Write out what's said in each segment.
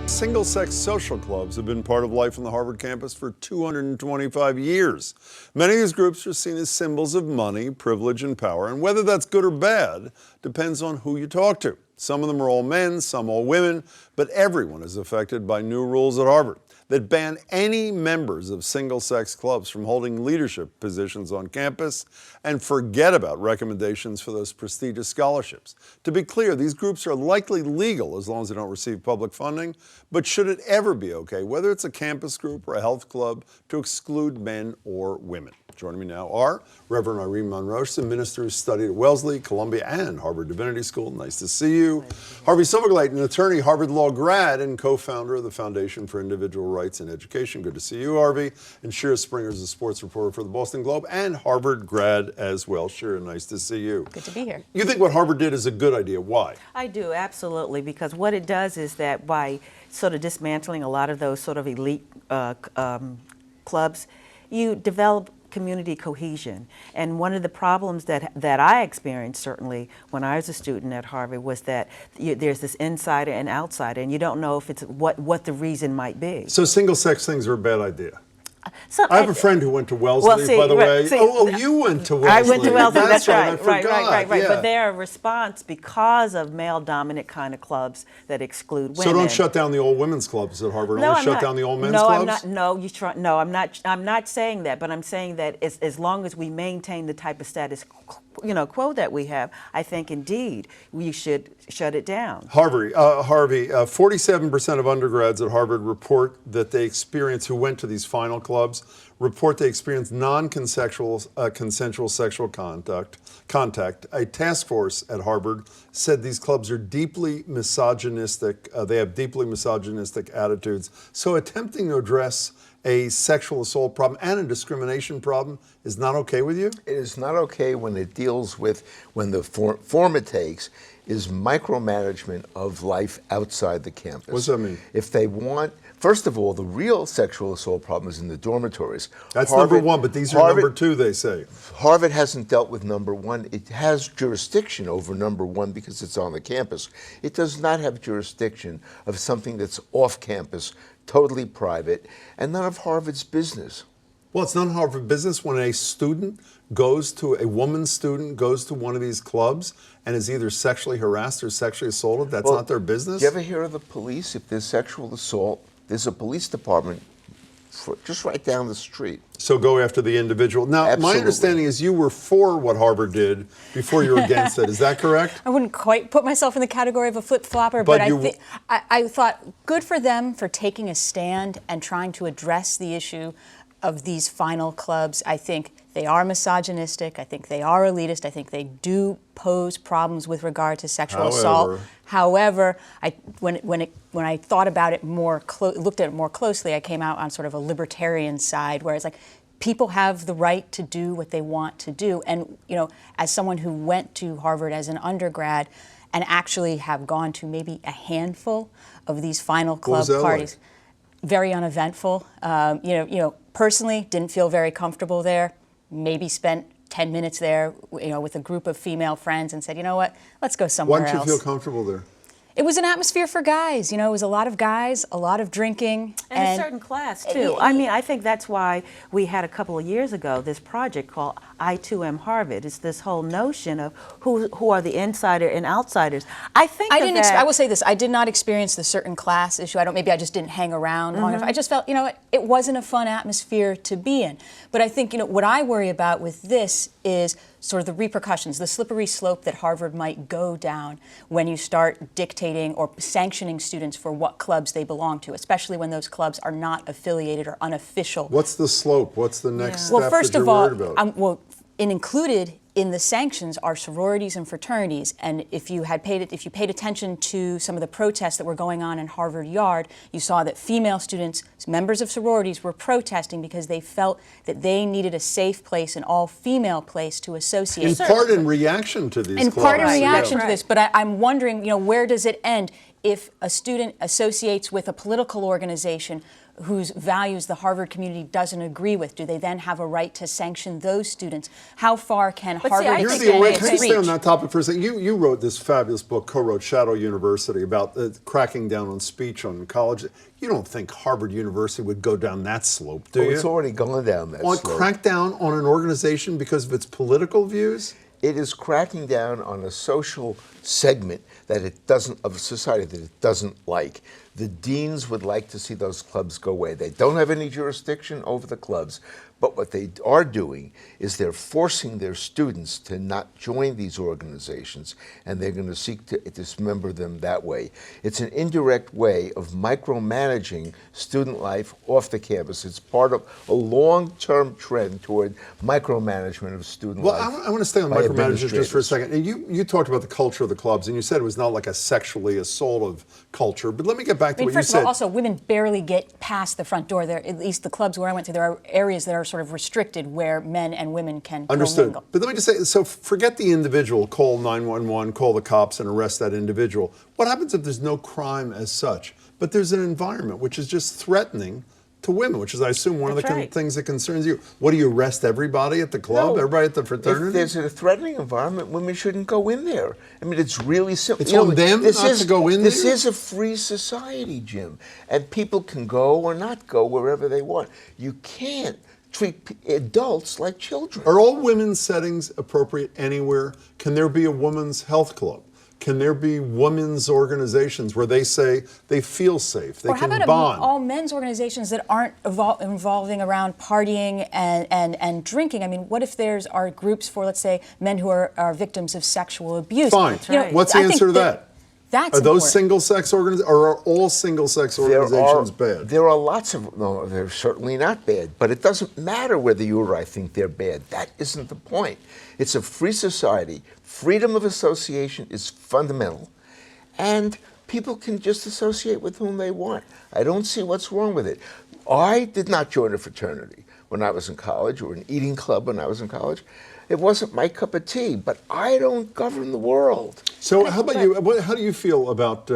Single-sex social clubs have been part of life on the Harvard campus for 225 years. Many of these groups are seen as symbols of money, privilege, and power, and whether that's good or bad depends on who you talk to. Some of them are all men, some all women, but everyone is affected by new rules at Harvard that ban any members of single-sex clubs from holding leadership positions on campus and forget about recommendations for those prestigious scholarships. To be clear, these groups are likely legal as long as they don't receive public funding, but should it ever be okay, whether it's a campus group or a health club, to exclude men or women? Joining me now are Reverend Irene Monroe, a minister who studied at Wellesley, Columbia, and Harvard Divinity School. Nice to see you. Harvey Silverglate, an attorney, Harvard Law grad, and co-founder of the Foundation for Individual Rights in Education. Good to see you, Harvey. And Shira Springer is a sports reporter for the Boston Globe and Harvard grad as well. Shira, nice to see you. Good to be here. You think what Harvard did is a good idea. Why? I do, absolutely, because what it does is that by sort of dismantling a lot of those sort of elite clubs, you develop community cohesion. And one of the problems that I experienced, certainly when I was a student at Harvard, was that there's this insider and outsider, and you don't know if it's what the reason might be. So single-sex things are a bad idea? So, I have a friend who went to Wellesley, by the way. You went to Wellesley. I went to Wellesley, that's right. Right. Yeah. But they're a response because of male-dominant kind of clubs that exclude women. So don't shut down the all women's clubs at Harvard. Only shut down the all men's clubs? I'm not saying that, but I'm saying that as long as we maintain the type of status quo that we have, I think indeed we should shut it down. Harvey, 47% of undergrads at Harvard report that they experience, who went to these final clubs, report they experience non-consensual consensual sexual contact. A task force at Harvard said these clubs are deeply misogynistic. They have deeply misogynistic attitudes. So attempting to address a sexual assault problem and a discrimination problem is not okay with you? It is not okay when it deals with, when the form it takes is micromanagement of life outside the campus. What does that mean? If they want, first of all, the real sexual assault problem is in the dormitories. That's Harvard, number one, but these are number two, they say. Harvard hasn't dealt with number one. It has jurisdiction over number one because it's on the campus. It does not have jurisdiction of something that's off campus, totally private, and none of Harvard's business. Well, it's not Harvard business when a woman student goes to one of these clubs and is either sexually harassed or sexually assaulted. That's not their business. Do you ever hear of the police? If there's sexual assault, there's a police department just right down the street. So go after the individual. Now, Absolutely. My understanding is you were for what Harvard did before you were against it. Is that correct? I wouldn't quite put myself in the category of a flip-flopper, but I thought good for them for taking a stand and trying to address the issue of these final clubs. I think they are misogynistic. I think they are elitist. I think they do pose problems with regard to sexual assault. However, when I thought about it looked at it more closely, I came out on sort of a libertarian side, where it's like, people have the right to do what they want to do. And as someone who went to Harvard as an undergrad and actually have gone to maybe a handful of these final club parties, very uneventful. Personally, didn't feel very comfortable there. Maybe spent 10 minutes there, with a group of female friends and said, you know what, let's go somewhere else. Why didn't you feel comfortable there? It was an atmosphere for guys. It was a lot of guys, a lot of drinking. And a certain class, too. I mean, I think that's why we had a couple of years ago this project called I Too Am Harvard. It's this whole notion of who are the insider and outsiders. I will say this, I did not experience the certain class issue. Maybe I just didn't hang around long enough. I just felt, it wasn't a fun atmosphere to be in. But I think, what I worry about with this is sort of the repercussions, the slippery slope that Harvard might go down when you start dictating or sanctioning students for what clubs they belong to, especially when those clubs are not affiliated or unofficial. What's the slope? What's the next step Well, first that you're of all, worried about? Included in the sanctions are sororities and fraternities, and if you paid attention to some of the protests that were going on in Harvard Yard, you saw that female students, members of sororities, were protesting because they felt that they needed a safe place, an all-female place to associate. In part in reaction to these clubs. In part in reaction to this, but I'm wondering, where does it end? if a student associates with a political organization whose values the Harvard community doesn't agree with, do they then have a right to sanction those students? How far can But see, I Harvard think You're the only, that can I it's stay on reach? that topic for a second? You wrote this fabulous book, co-wrote Shadow University, about cracking down on speech on college. You don't think Harvard University would go down that slope, do Oh, you? it's already gone down that On slope. crack down on an organization because of its political views? It is cracking down on a social segment that it doesn't, of society that it doesn't like. The deans would like to see those clubs go away. They don't have any jurisdiction over the clubs, but what they are doing is they're forcing their students to not join these organizations, and they're going to seek to dismember them that way. It's an indirect way of micromanaging student life off the campus. It's part of a long-term trend toward micromanagement of student Well, life. I want to stay on by micromanagement just for a administrators. second. And you talked about the culture of the clubs, and you said it was not like a sexually assaultive culture. But let me get back to I mean, what you first of said. all, also women barely get past the front door. There, at least the clubs where I went to, there are areas that are sort of restricted where men and women can Understood. commingle. But let me just say, so forget the individual, call 911, call the cops and arrest that individual. What happens if there's no crime as such, but there's an environment which is just threatening to women, which is, I assume, one of That's the right. things that concerns you? What, do you arrest everybody at the club, No. everybody at the fraternity? If there's a threatening environment, women shouldn't go in there. I mean, it's really simple. It's on them not to go in This there? is a free society, Jim, and people can go or not go wherever they want. You can't treat adults like children. Are all women's settings appropriate anywhere? Can there be a women's health club? Can there be women's organizations where they say they feel safe, they Or how can about bond? all men's organizations that aren't involving around partying and drinking? I mean, what if are groups for, let's say, men who are victims of sexual abuse? Fine. You know, right. What's the I think answer to that? That's Are those important. single-sex organizations, or are all single-sex organizations bad? There are lots of, no, they're certainly not bad, but it doesn't matter whether you or I think they're bad. That isn't the point. It's a free society. Freedom of association is fundamental, and people can just associate with whom they want. I don't see what's wrong with it. I did not join a fraternity when I was in college, or an eating club when I was in college. It wasn't my cup of tea, but I don't govern the world. So how about you? How do you feel about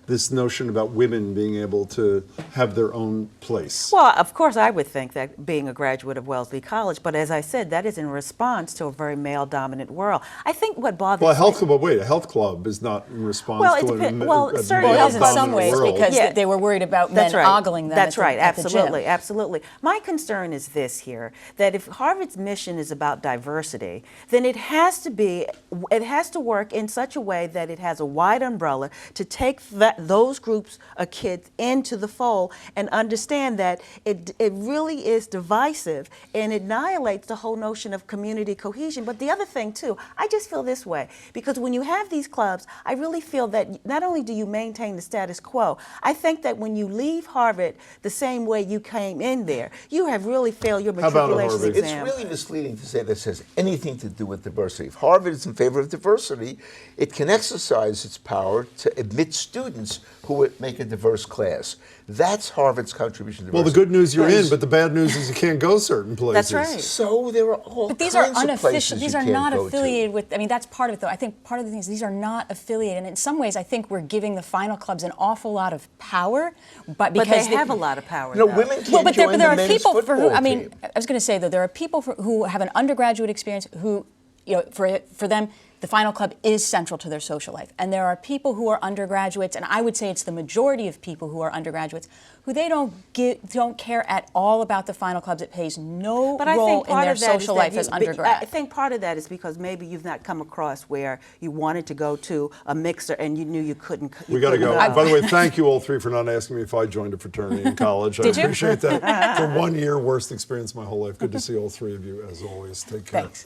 this notion about women being able to have their own place? Well, of course, I would think that being a graduate of Wellesley College, but as I said, that is in response to a very male-dominant world. I think what bothers Well, a health me- club, wait, a health club is not in response Well, it to depend- a, well, a certainly Well, it is in some male-dominant ways world. because Yeah. they were worried about men That's right. ogling them. That's at the, right. at the gym. Absolutely. Absolutely. My concern is this here: that if Harvard's mission is about diversity, then it has to work in such a way that it has a wide umbrella to take those groups of kids into the fold and understand that it really is divisive and it annihilates the whole notion of community cohesion. But the other thing too, I just feel this way, because when you have these clubs, I really feel that not only do you maintain the status quo, I think that when you leave Harvard the same way you came in there, you have really failed your How about it, matriculation Harvard? It's exam. really misleading to say this has anything to do with diversity. If Harvard is in favor of diversity, it can exercise its power to admit students who would make a diverse class. That's Harvard's contribution to Well, diversity. the good news you're in, Yes. but the bad news is you can't go certain places. That's right. So there are all But these are kinds of unofficial. places These you are can't not go to. affiliated with. I mean, that's part of it, though. I think part of the thing is these are not affiliated, and in some ways, I think we're giving the final clubs an awful lot of power. But But because they have a lot of power. No, though. women can't Well, but join there the are men's people for who. football I mean, team. I was going to say though, there are people who have an undergraduate experience who, you know, for them, the final club is central to their social life. And there are people who are undergraduates, and I would say it's the majority of people who are undergraduates, who they don't care at all about the final clubs. It plays no But I role think in part their of that is social that life you- as but undergrad. I think part of that is because maybe you've not come across where you wanted to go to a mixer and you knew you couldn't. We got to couldn't go. By the way, thank you all three for not asking me if I joined a fraternity in college. I Did you? appreciate that. For 1 year, worst experience of my whole life. Good to see all three of you as always. Take care. Thanks.